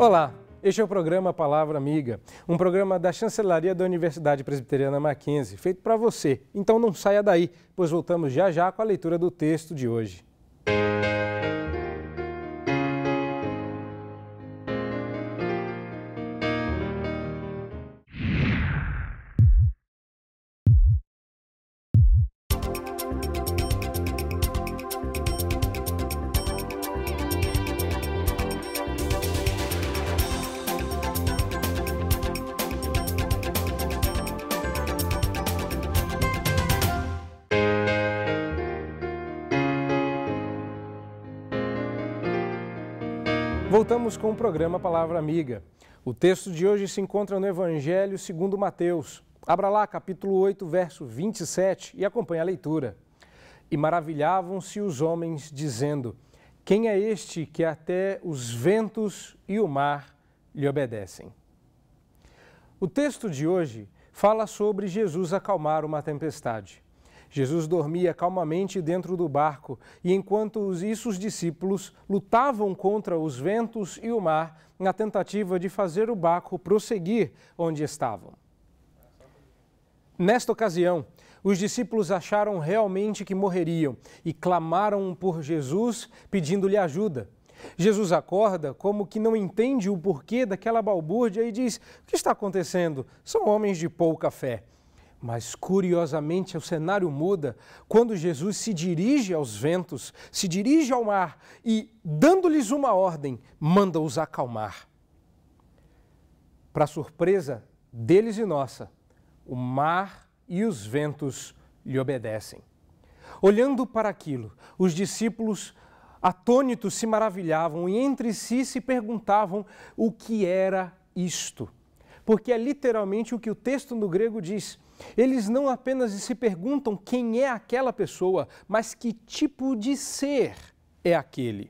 Olá, este é o programa Palavra Amiga, um programa da Chancelaria da Universidade Presbiteriana Mackenzie, feito para você. Então não saia daí, pois voltamos já já com a leitura do texto de hoje. Voltamos com o programa Palavra Amiga. O texto de hoje se encontra no Evangelho segundo Mateus. Abra lá, capítulo 8, verso 27 e acompanhe a leitura. E maravilhavam-se os homens, dizendo: quem é este que até os ventos e o mar lhe obedecem? O texto de hoje fala sobre Jesus acalmar uma tempestade. Jesus dormia calmamente dentro do barco e enquanto os discípulos lutavam contra os ventos e o mar na tentativa de fazer o barco prosseguir onde estavam. Nesta ocasião, os discípulos acharam realmente que morreriam e clamaram por Jesus pedindo-lhe ajuda. Jesus acorda como que não entende o porquê daquela balbúrdia e diz: o que está acontecendo? São homens de pouca fé. Mas, curiosamente, o cenário muda quando Jesus se dirige aos ventos, se dirige ao mar e, dando-lhes uma ordem, manda-os acalmar. Para surpresa deles e nossa, o mar e os ventos lhe obedecem. Olhando para aquilo, os discípulos atônitos se maravilhavam e entre si se perguntavam o que era isto. Porque é literalmente o que o texto no grego diz. Eles não apenas se perguntam quem é aquela pessoa, mas que tipo de ser é aquele.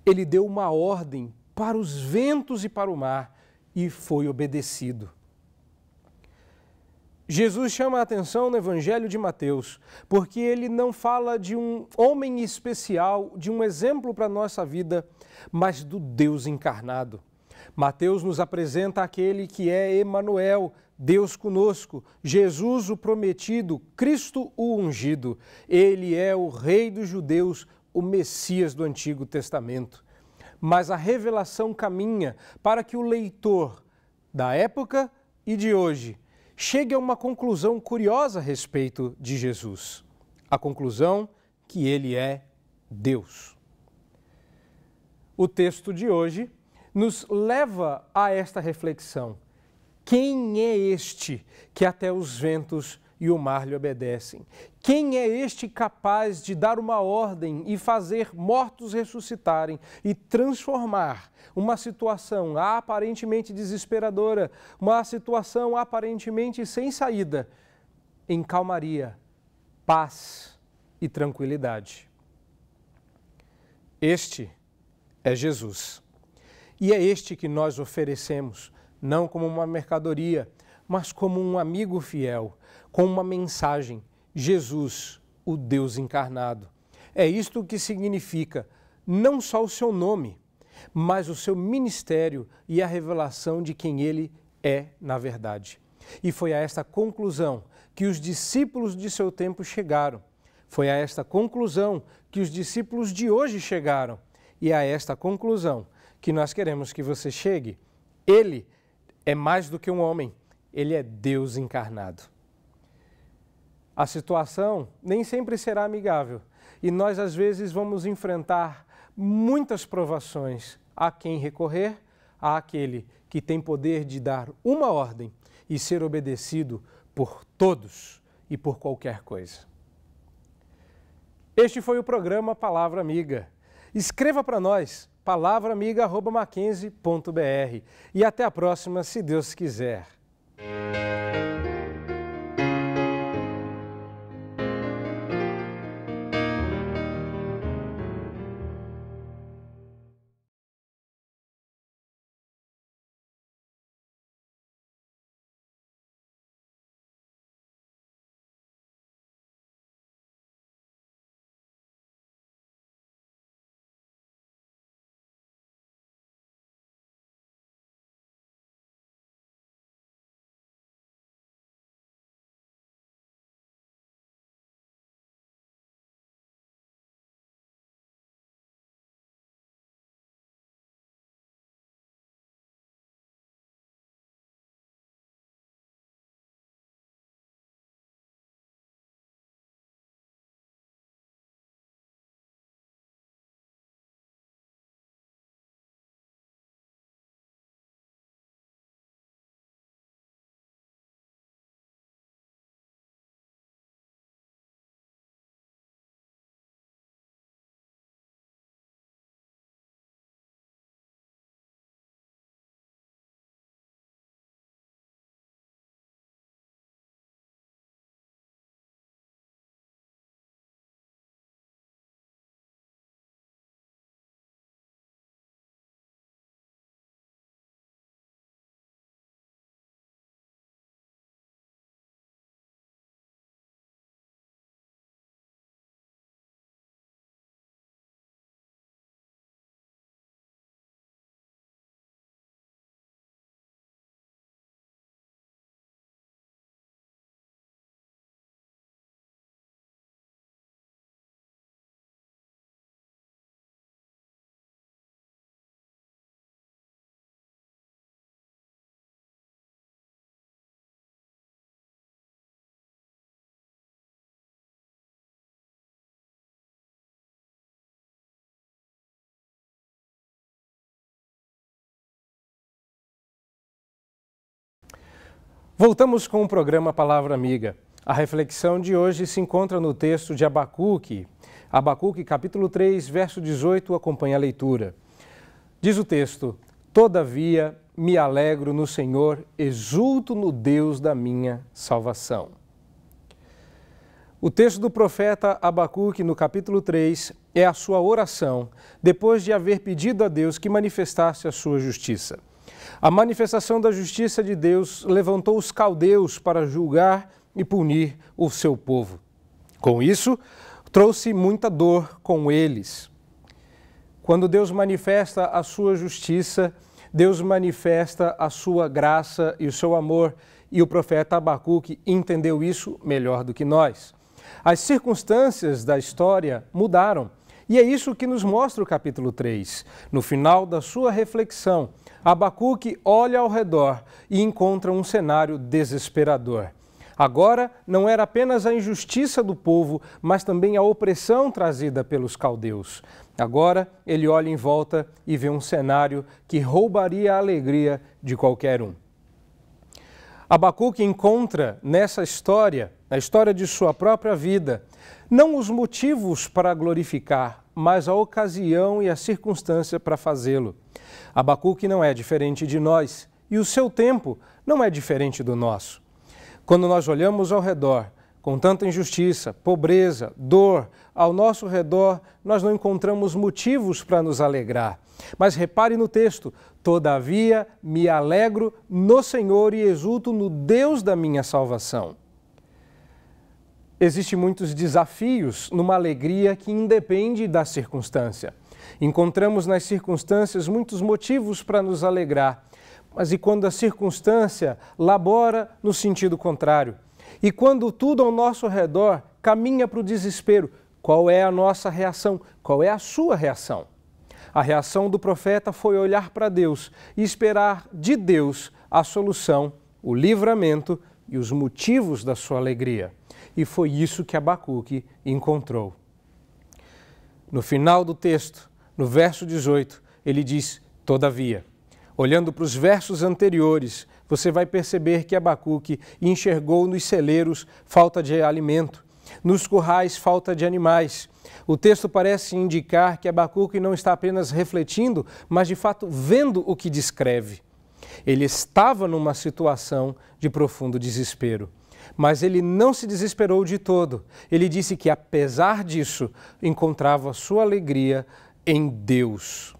Ele deu uma ordem para os ventos e para o mar e foi obedecido. Jesus chama a atenção no Evangelho de Mateus, porque ele não fala de um homem especial, de um exemplo para a nossa vida, mas do Deus encarnado. Mateus nos apresenta aquele que é Emanuel, Deus conosco, Jesus o prometido, Cristo o ungido. Ele é o Rei dos judeus, o Messias do Antigo Testamento. Mas a revelação caminha para que o leitor da época e de hoje chegue a uma conclusão curiosa a respeito de Jesus. A conclusão que ele é Deus. O texto de hoje nos leva a esta reflexão. Quem é este que até os ventos e o mar lhe obedecem? Quem é este capaz de dar uma ordem e fazer mortos ressuscitarem e transformar uma situação aparentemente desesperadora, uma situação aparentemente sem saída, em calmaria, paz e tranquilidade? Este é Jesus. E é este que nós oferecemos, não como uma mercadoria, mas como um amigo fiel, com uma mensagem: Jesus, o Deus encarnado. É isto que significa não só o seu nome, mas o seu ministério e a revelação de quem ele é na verdade. E foi a esta conclusão que os discípulos de seu tempo chegaram. Foi a esta conclusão que os discípulos de hoje chegaram. E a esta conclusão que nós queremos que você chegue. Ele é mais do que um homem, ele é Deus encarnado. A situação nem sempre será amigável e nós às vezes vamos enfrentar muitas provações. A quem recorrer? Àquele que tem poder de dar uma ordem e ser obedecido por todos e por qualquer coisa. Este foi o programa Palavra Amiga. Escreva para nós, palavraamiga@mackenzie.br. E até a próxima, se Deus quiser. Voltamos com o programa Palavra Amiga. A reflexão de hoje se encontra no texto de Abacuque. Abacuque, capítulo 3, verso 18, acompanha a leitura. Diz o texto: Todavia me alegro no Senhor, exulto no Deus da minha salvação. O texto do profeta Abacuque, no capítulo 3, é a sua oração, depois de haver pedido a Deus que manifestasse a sua justiça. A manifestação da justiça de Deus levantou os caldeus para julgar e punir o seu povo. Com isso, trouxe muita dor com eles. Quando Deus manifesta a sua justiça, Deus manifesta a sua graça e o seu amor, e o profeta Abacuque entendeu isso melhor do que nós. As circunstâncias da história mudaram, e é isso que nos mostra o capítulo 3. No final da sua reflexão, Abacuque olha ao redor e encontra um cenário desesperador. Agora, não era apenas a injustiça do povo, mas também a opressão trazida pelos caldeus. Agora, ele olha em volta e vê um cenário que roubaria a alegria de qualquer um. Abacuque encontra nessa história, na história de sua própria vida, não os motivos para glorificar, mas a ocasião e a circunstância para fazê-lo. Abacuque não é diferente de nós e o seu tempo não é diferente do nosso. Quando nós olhamos ao redor, com tanta injustiça, pobreza, dor, ao nosso redor, nós não encontramos motivos para nos alegrar. Mas repare no texto: todavia me alegro no Senhor e exulto no Deus da minha salvação. Existem muitos desafios numa alegria que independe da circunstância. Encontramos nas circunstâncias muitos motivos para nos alegrar, mas e quando a circunstância labora no sentido contrário? E quando tudo ao nosso redor caminha para o desespero, qual é a nossa reação? Qual é a sua reação? A reação do profeta foi olhar para Deus e esperar de Deus a solução, o livramento e os motivos da sua alegria. E foi isso que Abacuque encontrou. No final do texto, no verso 18, ele diz: todavia. Olhando para os versos anteriores, você vai perceber que Abacuque enxergou nos celeiros falta de alimento, nos currais falta de animais. O texto parece indicar que Abacuque não está apenas refletindo, mas de fato vendo o que descreve. Ele estava numa situação de profundo desespero, mas ele não se desesperou de todo. Ele disse que, apesar disso, encontrava sua alegria em Deus.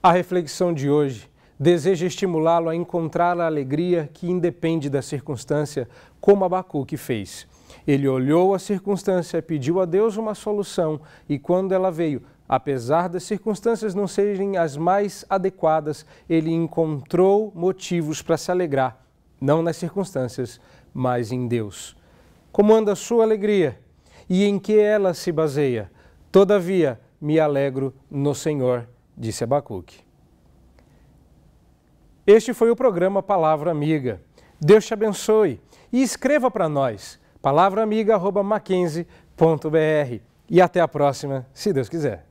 A reflexão de hoje deseja estimulá-lo a encontrar a alegria que independe da circunstância, como Abacuque fez. Ele olhou a circunstância, pediu a Deus uma solução e quando ela veio, apesar das circunstâncias não serem as mais adequadas, ele encontrou motivos para se alegrar, não nas circunstâncias, mas em Deus. Como anda a sua alegria e em que ela se baseia? Todavia, me alegro no Senhor, disse Abacuque. Este foi o programa Palavra Amiga. Deus te abençoe e escreva para nós, palavraamiga@mackenzie.br. E até a próxima, se Deus quiser.